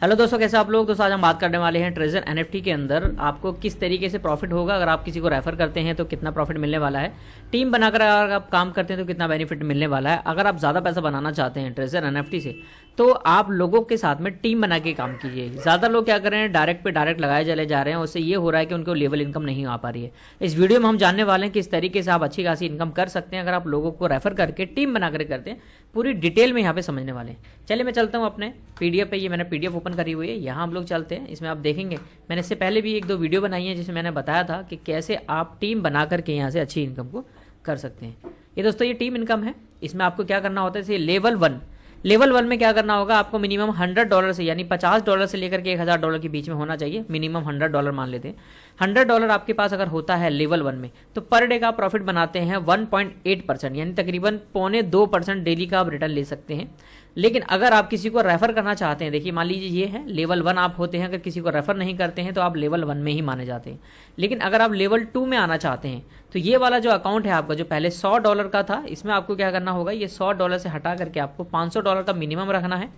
Hello दोस्तों, कैसे आप लोग। दोस्तों आज हम बात करने वाले हैं ट्रेजर एनएफटी के अंदर आपको किस तरीके से प्रॉफिट होगा। अगर आप किसी को रेफर करते हैं तो कितना प्रॉफिट मिलने वाला है, टीम बनाकर अगर आप काम करते हैं तो कितना बेनिफिट मिलने वाला है। अगर आप ज़्यादा पैसा बनाना चाहते हैं ट्रेजर एनएफटी से तो आप लोगों के साथ में टीम बना के काम कीजिए। ज़्यादा लोग क्या कर रहे हैं, डायरेक्ट पे डायरेक्ट लगाए चले जा रहे हैं, उससे ये हो रहा है कि उनको लेवल इनकम नहीं आ पा रही है। इस वीडियो में हम जानने वाले हैं कि इस तरीके से आप अच्छी खासी इनकम कर सकते हैं अगर आप लोगों को रेफर करके टीम बना कर करते हैं। पूरी डिटेल में यहाँ पे समझने वाले हैं। चलिए मैं चलता हूँ अपने पीडीएफ पे। ये मैंने पीडीएफ ओपन करी हुई है, यहाँ हम लोग चलते हैं। इसमें आप देखेंगे मैंने इससे पहले भी 1-2 वीडियो बनाई है जिसमें मैंने बताया था कि कैसे आप टीम बना करके यहाँ से अच्छी इनकम को कर सकते हैं। ये दोस्तों ये टीम इनकम है। इसमें आपको क्या करना होता है, जैसे लेवल 1 में क्या करना होगा, आपको मिनिमम $100 से यानी $50 से लेकर के $1000 के बीच में होना चाहिए। मिनिमम $100 मान लेते हैं। $100 आपके पास अगर होता है लेवल 1 में तो पर डे का प्रॉफिट बनाते हैं 1.8% यानी तकरीबन 0.25% डेली का आप रिटर्न ले सकते हैं। लेकिन अगर आप किसी को रेफर करना चाहते हैं, देखिए मान लीजिए ये है लेवल 1 आप होते हैं, अगर किसी को रेफर नहीं करते हैं तो आप लेवल 1 में ही माने जाते हैं। लेकिन अगर आप लेवल 2 में आना चाहते हैं तो ये वाला जो अकाउंट है आपका, जो पहले $100 का था, इसमें आपको क्या करना होगा, ये $100 से हटा करके आपको $500 का मिनिमम रखना है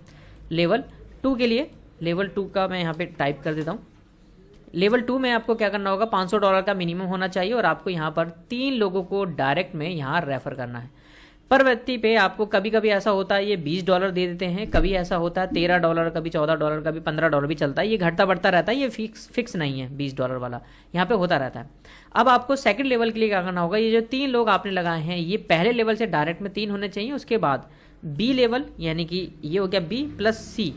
लेवल 2 के लिए। लेवल 2 का मैं यहाँ पे टाइप कर देता हूँ। लेवल 2 में आपको क्या करना होगा, $500 का मिनिमम होना चाहिए और आपको यहाँ पर 3 लोगों को डायरेक्ट में यहाँ रेफर करना है। पर व्यक्ति पे आपको कभी कभी ऐसा होता है ये $20 दे देते हैं, कभी ऐसा होता है $13, कभी $14, कभी $15 भी चलता है। ये घटता बढ़ता रहता है, ये फिक्स नहीं है $20 वाला, यहाँ पे होता रहता है। अब आपको सेकंड लेवल के लिए क्या करना होगा, ये जो 3 लोग आपने लगाए हैं ये पहले लेवल से डायरेक्ट में 3 होने चाहिए। उसके बाद बी लेवल यानी कि ये हो गया B प्लस C,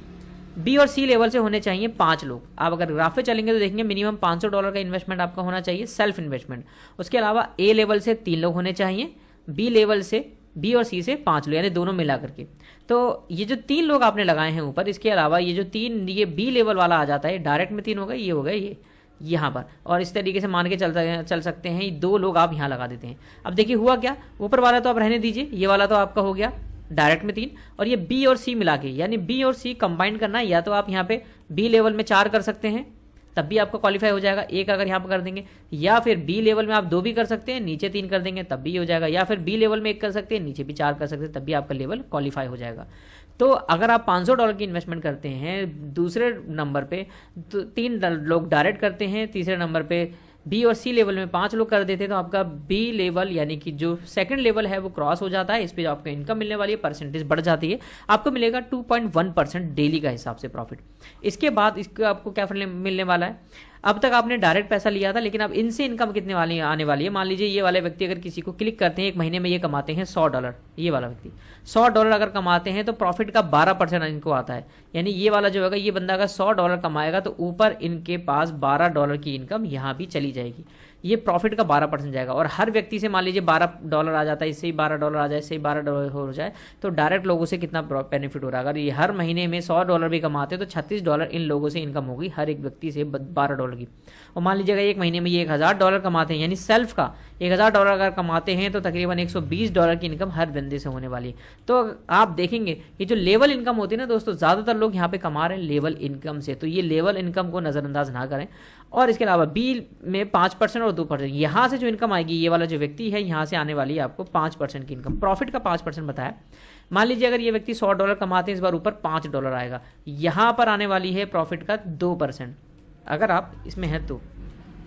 बी और सी लेवल से होने चाहिए 5 लोग। आप अगर ग्राफ पे चलेंगे तो देखेंगे मिनिमम $500 का इन्वेस्टमेंट आपका होना चाहिए, सेल्फ इन्वेस्टमेंट। उसके अलावा ए लेवल से 3 लोग होने चाहिए, बी लेवल से बी और सी से 5 लोग, यानी दोनों मिला करके। तो ये जो 3 लोग आपने लगाए हैं ऊपर, इसके अलावा ये जो 3 ये बी लेवल वाला आ जाता है, डायरेक्ट में 3 हो गए, ये हो गए ये यहाँ पर। और इस तरीके से मान के चल सकते हैं 2 लोग आप यहाँ लगा देते हैं। अब देखिए हुआ क्या, ऊपर वाला तो आप रहने दीजिए, ये वाला तो आपका हो गया डायरेक्ट में 3, और ये बी और सी मिला के यानी बी और सी कंबाइन करना है। या तो आप यहाँ पे बी लेवल में 4 कर सकते हैं तब भी आपका क्वालिफाई हो जाएगा, 1 अगर यहाँ पर कर देंगे, या फिर बी लेवल में आप 2 भी कर सकते हैं, नीचे 3 कर देंगे तब भी हो जाएगा, या फिर बी लेवल में 1 कर सकते हैं, नीचे भी 4 कर सकते हैं, तब भी आपका लेवल क्वालिफाई हो जाएगा। तो अगर आप $500 की इन्वेस्टमेंट करते हैं दूसरे नंबर पे तो 3 लोग डायरेक्ट करते हैं, तीसरे नंबर पे बी और सी लेवल में 5 लोग कर देते हैं, तो आपका बी लेवल यानी कि जो सेकंड लेवल है वो क्रॉस हो जाता है। इस पे जो आपको इनकम मिलने वाली है परसेंटेज बढ़ जाती है, आपको मिलेगा 2.1% डेली का हिसाब से प्रॉफिट। इसके बाद इसको आपको क्या मिलने वाला है, अब तक आपने डायरेक्ट पैसा लिया था, लेकिन अब इनसे इनकम कितने वाली आने वाली है। मान लीजिए ये वाले व्यक्ति अगर किसी को क्लिक करते हैं, 1 महीने में ये कमाते हैं $100, ये वाला व्यक्ति $100 अगर कमाते हैं तो प्रॉफिट का 12% इनको आता है। यानी ये वाला जो होगा, ये बंदा अगर $100 कमाएगा तो ऊपर इनके पास $12 की इनकम यहाँ भी चली जाएगी। ये प्रॉफिट का 12% जाएगा। और हर व्यक्ति से मान लीजिए $12 आ जाता है, इससे ही $12 आ जाए, इससे ही $12 हो जाए, तो डायरेक्ट लोगों से कितना बेनिफिट हो रहा है। अगर ये हर महीने में $100 भी कमाते हैं तो $36 इन लोगों से इनकम होगी, हर एक व्यक्ति से $12 की। और मान लीजिएगा 1 महीने में ये $1000 कमाते हैं, यानी सेल्फ का $1000 अगर कमाते हैं तो तकरीबन $120 की इनकम हर बंदे से होने वाली है। तो आप देखेंगे ये जो लेवल इनकम होती है ना दोस्तों, ज़्यादातर लोग यहाँ पे कमा रहे हैं लेवल इनकम से, तो ये लेवल इनकम को नज़रअंदाज ना करें। और इसके अलावा बी में 5% और 2%, यहाँ से जो इनकम आएगी, ये वाला जो व्यक्ति है यहाँ से आने वाली है आपको 5% की इनकम। प्रॉफिट का 5% बताया। मान लीजिए अगर ये व्यक्ति $100 कमाते हैं, इस बार ऊपर $5 आएगा, यहाँ पर आने वाली है प्रॉफिट का 2%। अगर आप इसमें है तो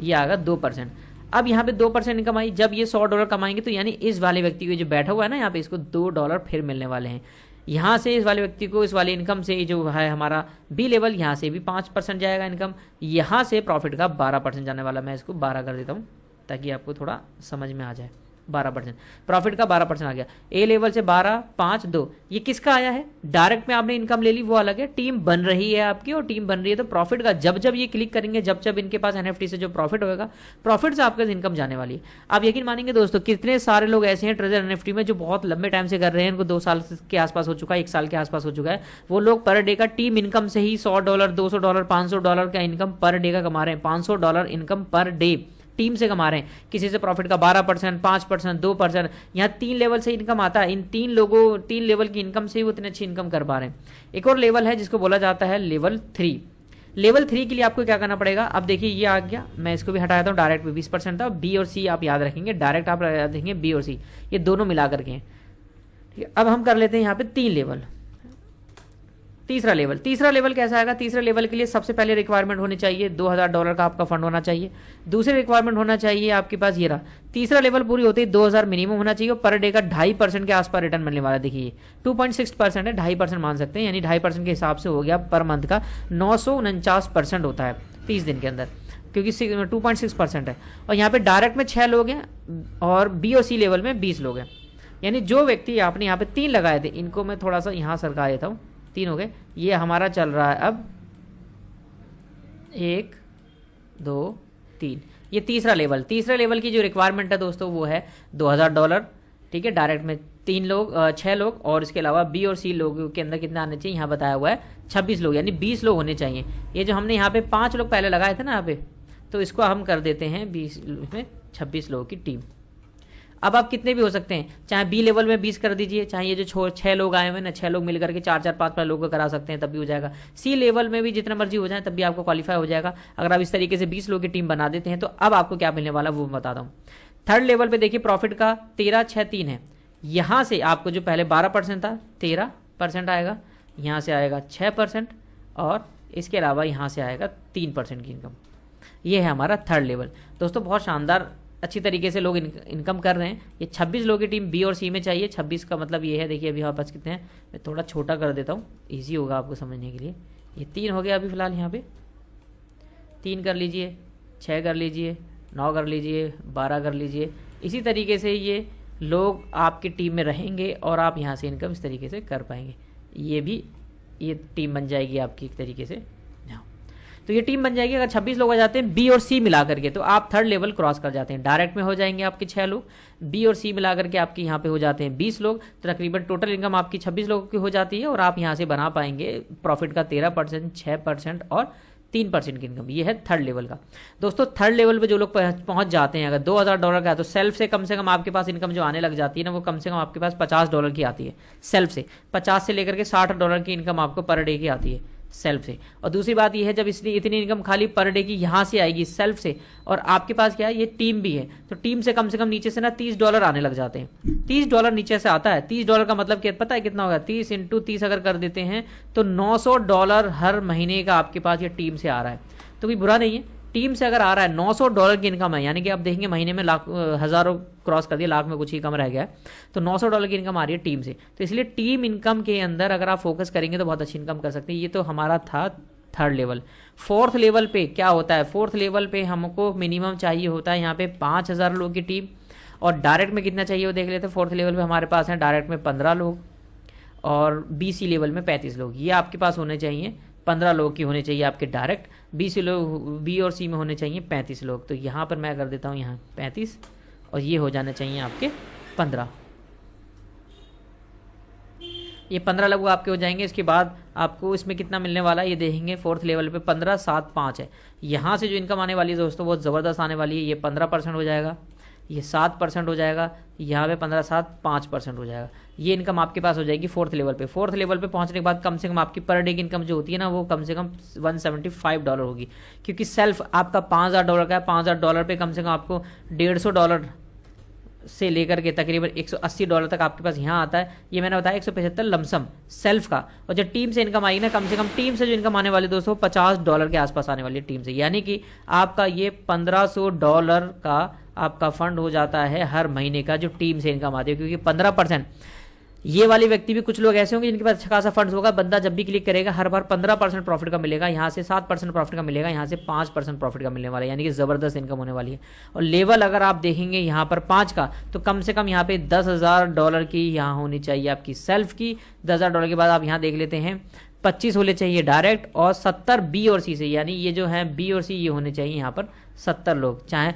ये आएगा 2%। अब यहाँ पे 2% इनकम आई, जब ये $100 कमाएंगे तो यानी इस वाले व्यक्ति को जो बैठा हुआ है ना यहाँ पे, इसको $2 फिर मिलने वाले हैं। यहाँ से इस वाले व्यक्ति को इस वाले इनकम से जो है हमारा बी लेवल, यहाँ से भी 5% जाएगा इनकम, यहाँ से प्रॉफिट का 12% जाने वाला। मैं इसको 12 कर देता हूँ ताकि आपको थोड़ा समझ में आ जाए। 12% प्रॉफिट का 12% आ गया। ए लेवल से 12, 5, 2, ये किसका आया है, डायरेक्ट में आपने इनकम ले ली, वो अलग है। टीम बन रही है आपकी और टीम बन रही है तो प्रॉफिट का जब जब ये क्लिक करेंगे, जब जब इनके पास एनएफटी से जो प्रॉफिट होगा, प्रॉफिट से आपका इनकम जाने वाली है। आप यकीन मानेंगे दोस्तों, कितने सारे लोग ऐसे हैं ट्रेजर एनएफटी में जो बहुत लंबे टाइम से कर रहे हैं, इनको 2 साल के आसपास हो चुका है, 1 साल के आसपास हो चुका है। वो लोग पर डे का टीम इनकम से ही $100, $200, $500 का इनकम पर डे का कमा रहे हैं। $500 इनकम पर डे टीम से कमा रहे हैं। किसी से प्रॉफिट का 12%, 5%, 2%, यहाँ 3 लेवल से इनकम आता है। इन 3 लेवल की इनकम से ही वो इतनी अच्छी इनकम कर पा रहे हैं। एक और लेवल है जिसको बोला जाता है लेवल 3। लेवल 3 के लिए आपको क्या करना पड़ेगा, अब देखिए ये आ गया, मैं इसको भी हटाया था, डायरेक्ट 20% था। बी और सी आप याद रखेंगे, डायरेक्ट आप याद रखेंगे बी और सी, ये दोनों मिला करके हैं। ठीक है, अब हम कर लेते हैं यहाँ पे 3 लेवल। तीसरा लेवल कैसा आएगा? तीसरे लेवल के लिए सबसे पहले रिक्वायरमेंट होनी चाहिए $2000 का आपका फंड होना चाहिए। दूसरी रिक्वायरमेंट होना चाहिए आपके पास ये रहा। तीसरा लेवल पूरी होती है 2000 मिनिमम होना चाहिए और पर डे का 2.5% के आसपास रिटर्न मिलने वाला। देखिए 2.6% है, 2.5% मान सकते हैं, यानी 2.5% के हिसाब से हो गया पर मंथ का 949% होता है 30 दिन के अंदर, क्योंकि 2.6% है। और यहाँ पे डायरेक्ट में 6 लोग हैं और बी और सी लेवल में 20 लोग हैं। यानी जो व्यक्ति आपने यहाँ पे 3 लगाए थे, इनको मैं थोड़ा सा यहाँ सरका देता हूँ, 3 हो गए। ये हमारा चल रहा है अब 1 2 3, ये तीसरा लेवल की जो रिक्वायरमेंट है दोस्तों वो है $2000। ठीक है, डायरेक्ट में 6 लोग और इसके अलावा बी और सी लोगों के अंदर कितना आने चाहिए यहाँ बताया हुआ है 26 लोग, यानी 20 लोग होने चाहिए। ये जो हमने यहाँ पे 5 लोग पहले लगाए थे ना यहाँ पे, तो इसको हम कर देते हैं 20 में 26 लोगों की टीम। अब आप कितने भी हो सकते हैं, चाहे बी लेवल में 20 कर दीजिए, चाहे ये जो 6 लोग आए हुए ना, 6 लोग मिल करके 4 5 लोगों को करा सकते हैं, तब भी हो जाएगा। सी लेवल में भी जितना मर्जी हो जाए तब भी आपको क्वालिफाई हो जाएगा अगर आप इस तरीके से 20 लोग की टीम बना देते हैं। तो अब आपको क्या मिलने वाला वो बताता हूँ। थर्ड लेवल पे देखिए प्रॉफिट का 13 6 3 है। यहाँ से आपको जो पहले 12% था 13% आएगा, यहाँ से आएगा 6% और इसके अलावा यहाँ से आएगा 3% की इनकम। ये है हमारा थर्ड लेवल। दोस्तों बहुत शानदार अच्छी तरीके से लोग इनकम कर रहे हैं। ये 26 लोगों की टीम बी और सी में चाहिए। 26 का मतलब ये है, देखिए अभी हमारे पास कितने हैं, मैं थोड़ा छोटा कर देता हूँ, ईजी होगा आपको समझने के लिए। ये 3 हो गया अभी फ़िलहाल, यहाँ पे 3 कर लीजिए, 6 कर लीजिए, 9 कर लीजिए, 12 कर लीजिए। इसी तरीके से ये लोग आपकी टीम में रहेंगे और आप यहाँ से इनकम इस तरीके से कर पाएंगे। ये टीम बन जाएगी आपकी एक तरीके से। तो ये टीम बन जाएगी अगर 26 लोग आ जाते हैं बी और सी मिला करके, तो आप थर्ड लेवल क्रॉस कर जाते हैं। डायरेक्ट में हो जाएंगे आपके 6 लोग, बी और सी मिला करके आपके यहाँ पे हो जाते हैं 20 लोग, तो तकरीबन टोटल इनकम आपकी 26 लोगों की हो जाती है और आप यहाँ से बना पाएंगे प्रॉफिट का 13%, 6% और 3% की इनकम। ये है थर्ड लेवल का। दोस्तों थर्ड लेवल पे जो लोग पहुंच जाते हैं, अगर $2000 का है तो सेल्फ से कम आपके पास इनकम जो आने लग जाती है ना, वो कम से कम आपके पास $50 की आती है सेल्फ से। 50 से लेकर के $60 की इनकम आपको पर डे की आती है सेल्फ से। और दूसरी बात यह है, जब इतनी इनकम खाली पर डे की यहाँ से आएगी सेल्फ से, और आपके पास क्या है, ये टीम भी है, तो टीम से कम नीचे से ना $30 आने लग जाते हैं। $30 नीचे से आता है। $30 का मतलब क्या पता है कितना होगा? 30 × 30 अगर कर देते हैं तो $900 हर महीने का आपके पास ये टीम से आ रहा है। तो कोई बुरा नहीं है, टीम से अगर आ रहा है $900 की इनकम है, यानी कि आप देखेंगे महीने में हज़ारों क्रॉस कर दिया, लाख में कुछ ही कम रह गया है, तो $900 की इनकम आ रही है टीम से। तो इसलिए टीम इनकम के अंदर अगर आप फोकस करेंगे तो बहुत अच्छी इनकम कर सकते हैं। ये तो हमारा था थर्ड लेवल। फोर्थ लेवल पे क्या होता है? फोर्थ लेवल पे हमको मिनिमम चाहिए होता है यहाँ पे 5000 लोग की टीम, और डायरेक्ट में कितना चाहिए वो देख लेते हैं। फोर्थ लेवल पे हमारे पास है डायरेक्ट में 15 लोग और BC लेवल में 35 लोग। ये आपके पास होने चाहिए 15 लोग की होने चाहिए आपके डायरेक्ट, BC लोग B और C में होने चाहिए 35 लोग। तो यहाँ पर मैं कर देता हूँ यहाँ 35 और ये हो जाने चाहिए आपके 15। ये 15 लोग आपके हो जाएंगे। इसके बाद आपको इसमें कितना मिलने वाला है ये देखेंगे। फोर्थ लेवल पे 15 7 5 है। यहाँ से जो इनकम आने वाली है दोस्तों बहुत ज़बरदस्त आने वाली है। ये 15% हो जाएगा, ये 7% हो जाएगा, यहाँ पे 15 7 5% हो जाएगा। ये इनकम आपके पास हो जाएगी फोर्थ लेवल पे। फोर्थ लेवल पे पहुंचने के बाद कम से कम आपकी पर डे की इनकम जो होती है ना, वो कम से कम $175 होगी, क्योंकि सेल्फ आपका $5000 का है। $5000 पे कम से कम आपको $150 से लेकर के तकरीबन $180 तक आपके पास यहाँ आता है। ये मैंने बताया 175 लमसम सेल्फ का। और जब टीम से इनकम आएगी ना, कम से कम टीम से जो इनकम आने वाली दोस्तों $50 के आसपास आने वाली है टीम से, यानी कि आपका ये $1500 का आपका फंड हो जाता है हर महीने का जो टीम से इनकम आती है। क्योंकि 15% ये वाले व्यक्ति भी कुछ लोग ऐसे होंगे जिनके पास अच्छा खासा फंड्स होगा, बंदा जब भी क्लिक करेगा हर बार 15% प्रॉफिट का मिलेगा, यहाँ से 7% प्रॉफिट का मिलेगा, यहाँ से 5% प्रॉफिट का मिलने वाला है, यानी कि ज़बरदस्त इनकम होने वाली है। और लेवल अगर आप देखेंगे यहाँ पर 5 का, तो कम से कम यहाँ पे $10,000 की यहाँ होनी चाहिए आपकी सेल्फ की। $10,000 के बाद आप यहाँ देख लेते हैं 25 होने चाहिए डायरेक्ट और 70 B और C से, यानी ये जो है B और C ये होने चाहिए यहाँ पर 70 लोग, चाहे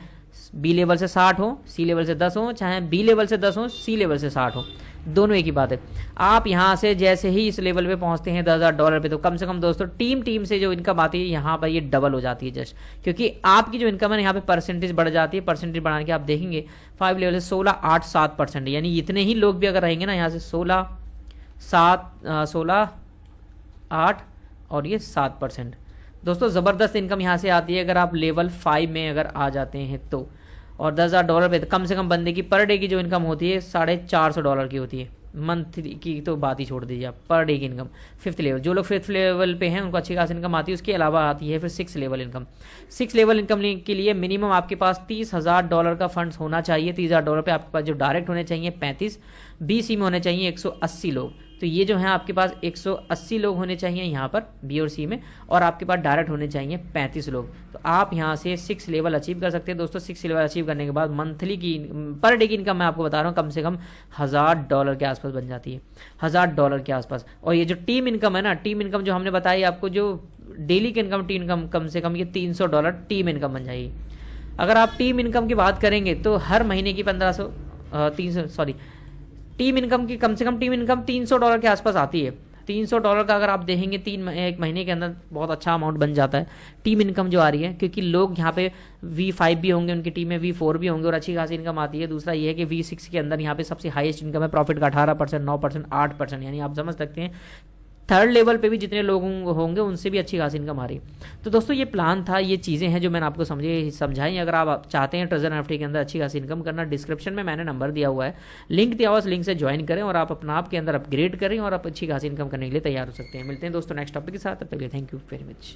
B लेवल से 60 हो, C लेवल से 10 हो, चाहे B लेवल से 10 हो, C लेवल से 60 हो, दोनों एक ही बात है। आप यहाँ से जैसे ही इस लेवल पे पहुँचते हैं $10,000 पे, तो कम से कम दोस्तों टीम से जो इनकम आती है यहाँ पर ये डबल हो जाती है जस्ट, क्योंकि आपकी जो इनकम है यहाँ पे परसेंटेज बढ़ जाती है। परसेंटेज बढ़ाने के आप देखेंगे 5 लेवल से 16 8 7%, यानी इतने ही लोग भी अगर रहेंगे ना यहाँ से 16 8 और ये 7%, दोस्तों ज़बरदस्त इनकम यहाँ से आती है अगर आप लेवल 5 में अगर आ जाते हैं तो। और $10,000 पे कम से कम बंदे की पर डे की जो इनकम होती है $450 की होती है। मंथ की तो बात ही छोड़ दीजिए आप, पर डे की इनकम 5th लेवल, जो लोग 5th लेवल पे हैं उनको अच्छी खासी इनकम आती है। उसके अलावा आती है फिर 6th level income. 6th level income के लिए मिनिमम आपके पास $30,000 का फंड्स होना चाहिए। $30,000 पे आपके पास जो डायरेक्ट होने चाहिए 35, BC में होने चाहिए 180 लोग। तो ये जो है आपके पास 180 लोग होने चाहिए यहाँ पर B और C में, और आपके पास डायरेक्ट होने चाहिए 35 लोग। तो आप यहाँ से 6 लेवल अचीव कर सकते हैं दोस्तों। 6 लेवल अचीव करने के बाद मंथली की पर डे की इनकम मैं आपको बता रहा हूँ कम से कम $1,000 के आसपास बन जाती है, $1,000 के आसपास। और ये जो टीम इनकम है ना, टीम इनकम जो हमने बताई आपको, जो डेली की इनकम टीम इनकम कम से कम ये $300 टीम इनकम बन जाएगी। अगर आप टीम इनकम की बात करेंगे तो हर महीने की 300 टीम इनकम की कम से कम टीम इनकम $300 के आसपास आती है। $300 का अगर आप देखेंगे एक महीने के अंदर बहुत अच्छा अमाउंट बन जाता है टीम इनकम जो आ रही है, क्योंकि लोग यहाँ पे V5 भी होंगे उनकी टीम में, V4 भी होंगे और अच्छी खासी इनकम आती है। दूसरा ये है कि V6 के अंदर यहाँ पे सबसे हाईएस्ट इनकम है प्रॉफिट का 18%, 9%, 8%, यानी आप समझ सकते हैं 3rd लेवल पे भी जितने लोग होंगे उनसे भी अच्छी खासी इनकम आ रही है। तो दोस्तों ये प्लान था, ये चीज़ें हैं जो मैंने आपको समझाई। अगर आप चाहते हैं ट्रेजर एनएफटी के अंदर अच्छी खासी इनकम करना, डिस्क्रिप्शन में मैंने नंबर दिया हुआ है, लिंक दिया हुआ है, उस लिंक से ज्वाइन करें और आप अपना आप के अंदर अपग्रेड करें और आप अच्छी खासी इनकम करने के लिए तैयार हो सकते हैं। मिलते हैं दोस्तों नेक्स्ट टॉपिक के साथ, तब तक के लिए थैंक यू वेरी मच।